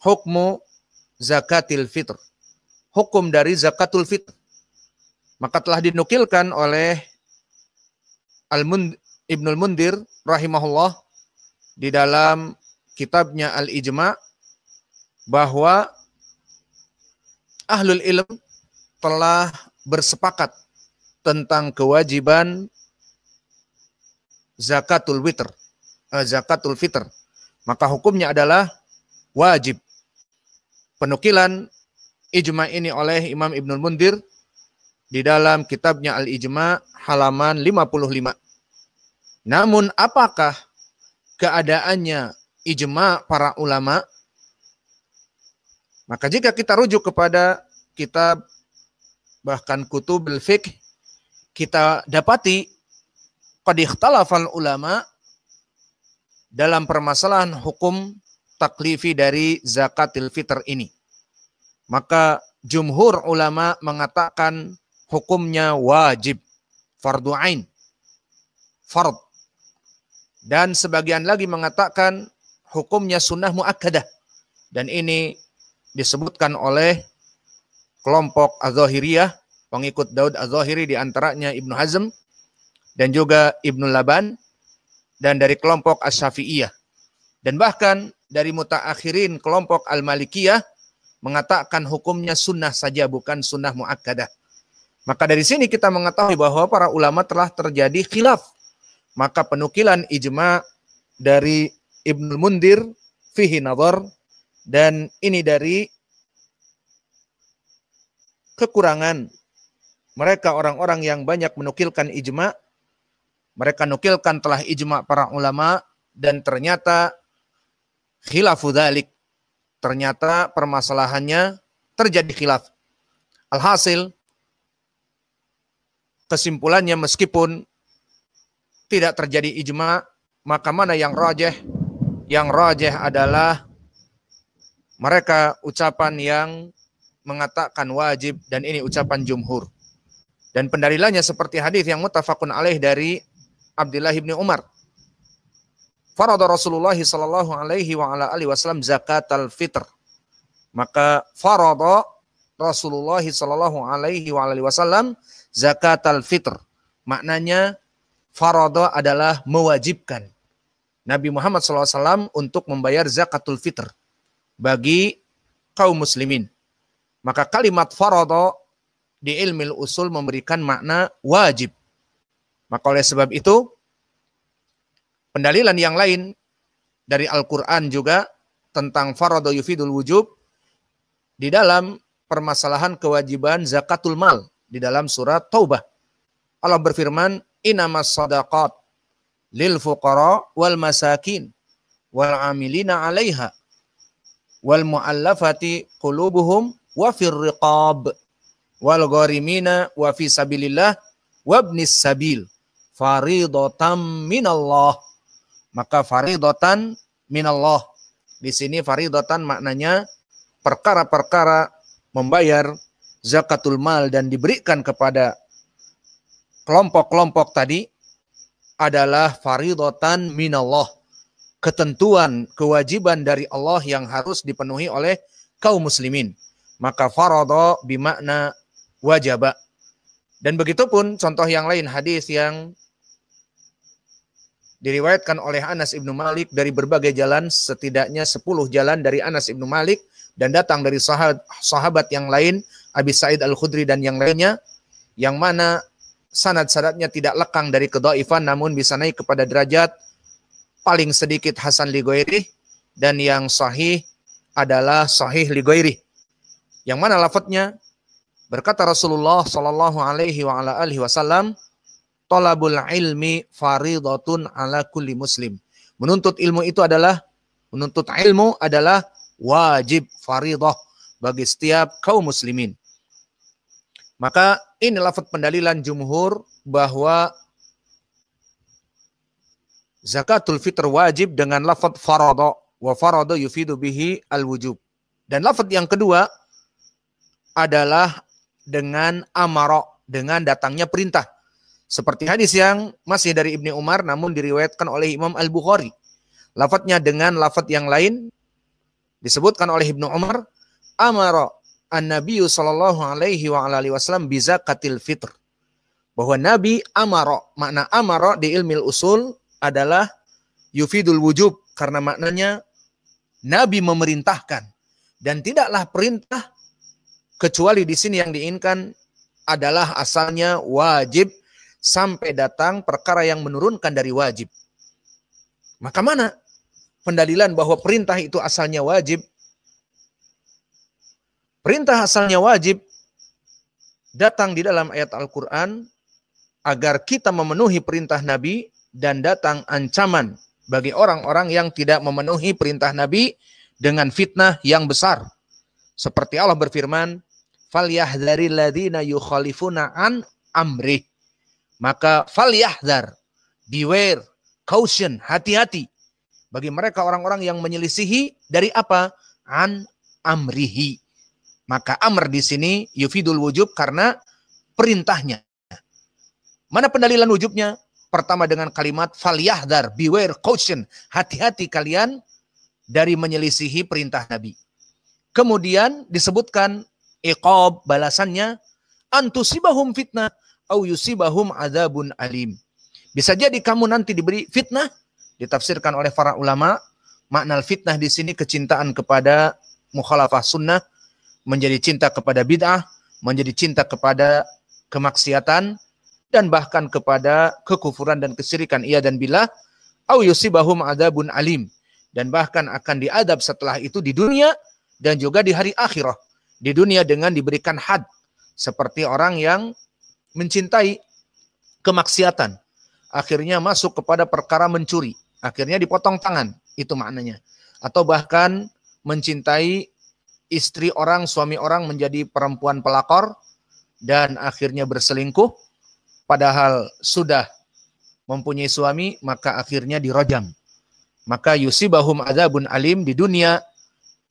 hukmu zakatil fitr. Hukum dari zakatul fitr. Maka telah dinukilkan oleh Ibnul Mundir rahimahullah di dalam kitabnya Al-Ijma' bahwa ahlul ilm telah bersepakat tentang kewajiban zakatul fitr. Maka hukumnya adalah wajib. Penukilan ijma' ini oleh Imam Ibnul Mundir di dalam kitabnya Al-Ijma' halaman 55. Namun apakah keadaannya ijma' para ulama? Maka jika kita rujuk kepada kitab bahkan kutubul fiqh, kita dapati qad ikhtalafal ulama dalam permasalahan hukum taklifi dari zakatil fitr ini. Maka jumhur ulama mengatakan hukumnya wajib, fardu ain, fard. Dan sebagian lagi mengatakan hukumnya sunnah muakkadah. Dan ini disebutkan oleh kelompok Az-Zahiriyah, pengikut Daud Az-Zahiri, di antaranya Ibnu Hazm dan juga Ibnu Laban, dan dari kelompok Asy-Syafi'iyah. Dan bahkan dari mutaakhirin kelompok Al-Malikiyah mengatakan hukumnya sunnah saja, bukan sunnah muakkadah. Maka dari sini kita mengetahui bahwa para ulama telah terjadi khilaf. Maka penukilan ijma' dari Ibnul Mundir fihi nadhar, dan ini dari kekurangan mereka orang-orang yang banyak menukilkan ijma'. Mereka nukilkan telah ijma' para ulama dan ternyata khilafu dzalik. Ternyata permasalahannya terjadi khilaf. Alhasil kesimpulannya meskipun tidak terjadi ijma', maka mana yang rajih? Yang rajih adalah mereka ucapan yang mengatakan wajib, dan ini ucapan jumhur. Dan pendalilannya seperti hadis yang muttafaqun alaih dari Abdullah bin Umar. Farada Rasulullah sallallahu alaihi wa ala alihi wasallam zakatal fitr. Maka farada Rasulullah sallallahu alaihi wa alihi wasallam zakatal fitr. Maknanya farada adalah mewajibkan Nabi Muhammad SAW untuk membayar zakatul fitr bagi kaum muslimin. Maka kalimat farada di ilmu usul memberikan makna wajib. Maka oleh sebab itu, pendalilan yang lain dari Al-Quran juga tentang farada yufidul wujub di dalam permasalahan kewajiban zakatul mal di dalam surat Taubah. Allah berfirman, innamas sadaqat lil fuqara wal masakin wal amilina 'alaiha wal mu'allafati qulubuhum wa fir riqab wal gharimina wa fi sabilillah wa ibnis sabil faridatan minallah. Maka faridatan minallah di sini, faridatan maknanya perkara-perkara membayar zakatul mal dan diberikan kepada kelompok-kelompok tadi adalah faridatan minallah, ketentuan, kewajiban dari Allah yang harus dipenuhi oleh kaum muslimin. Maka farada bimakna wajaba. Dan begitupun contoh yang lain, hadis yang diriwayatkan oleh Anas ibnu Malik dari berbagai jalan, setidaknya 10 jalan dari Anas ibnu Malik, dan datang dari sahabat yang lain, Abi Sa'id Al-Khudri dan yang lainnya, yang mana sanad-sanadnya tidak lekang dari kedhaifan, namun bisa naik kepada derajat paling sedikit hasan li ghairi, dan yang sahih adalah sahih li ghairi. Yang mana lafadznya, berkata Rasulullah sallallahu alaihi wa ala alihi wasallam, talabul ilmi faridatun ala kulli muslim. Menuntut ilmu adalah wajib, faridah bagi setiap kaum muslimin. Maka ini lafaz pendalilan jumhur bahwa zakatul fitr wajib dengan lafaz farada, wa farada yufidu bihi al-wujub. Dan lafaz yang kedua adalah dengan amara, dengan datangnya perintah. Seperti hadis yang masih dari Ibnu Umar namun diriwayatkan oleh Imam Al-Bukhari. Lafaznya dengan lafaz yang lain Disebutkan oleh Ibnu Umar, amara an-nabiyyu sallallahu alaihi wa alihi wasallam bi zakatil fitr. Bahwa Nabi amara, makna amara di ilmu usul adalah yufidul wujub, karena maknanya Nabi memerintahkan, dan tidaklah perintah kecuali di sini yang diinginkan adalah asalnya wajib sampai datang perkara yang menurunkan dari wajib. Maka mana pendalilan bahwa perintah itu asalnya wajib? Perintah asalnya wajib datang di dalam ayat Al-Quran agar kita memenuhi perintah Nabi, dan datang ancaman bagi orang-orang yang tidak memenuhi perintah Nabi dengan fitnah yang besar. Seperti Allah berfirman, falyahdharil ladzina yukhalifuna an amrih. Maka falyahdhar, beware, caution, hati-hati bagi mereka orang-orang yang menyelisihi dari apa? An amrihi. Maka amr di sini yufidul wujub karena perintahnya. Mana pendalilan wujubnya? Pertama dengan kalimat falyahdhar, beware, caution, hati-hati kalian dari menyelisihi perintah Nabi. Kemudian disebutkan iqab, balasannya, antusibahum fitnah au yusibahum adzabun alim. Bisa jadi kamu nanti diberi fitnah. Ditafsirkan oleh para ulama, makna fitnah di sini kecintaan kepada mukhalafah sunnah, menjadi cinta kepada bid'ah, menjadi cinta kepada kemaksiatan, dan bahkan kepada kekufuran dan kesyirikan, iya dan billah, au yusibahum adzabun alim, dan bahkan akan diadab setelah itu di dunia dan juga di hari akhirah. Di dunia dengan diberikan had, seperti orang yang mencintai kemaksiatan, akhirnya masuk kepada perkara mencuri, akhirnya dipotong tangan, itu maknanya. Atau bahkan mencintai istri orang, suami orang menjadi perempuan pelakor, dan akhirnya berselingkuh, padahal sudah mempunyai suami, maka akhirnya dirajam. Maka yusibahum adzabun alim, di dunia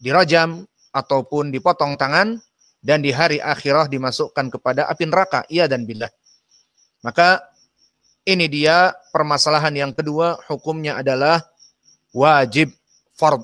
dirajam ataupun dipotong tangan, dan di hari akhirah dimasukkan kepada api neraka, iya dan billah. Maka ini dia permasalahan yang kedua, hukumnya adalah wajib, fard.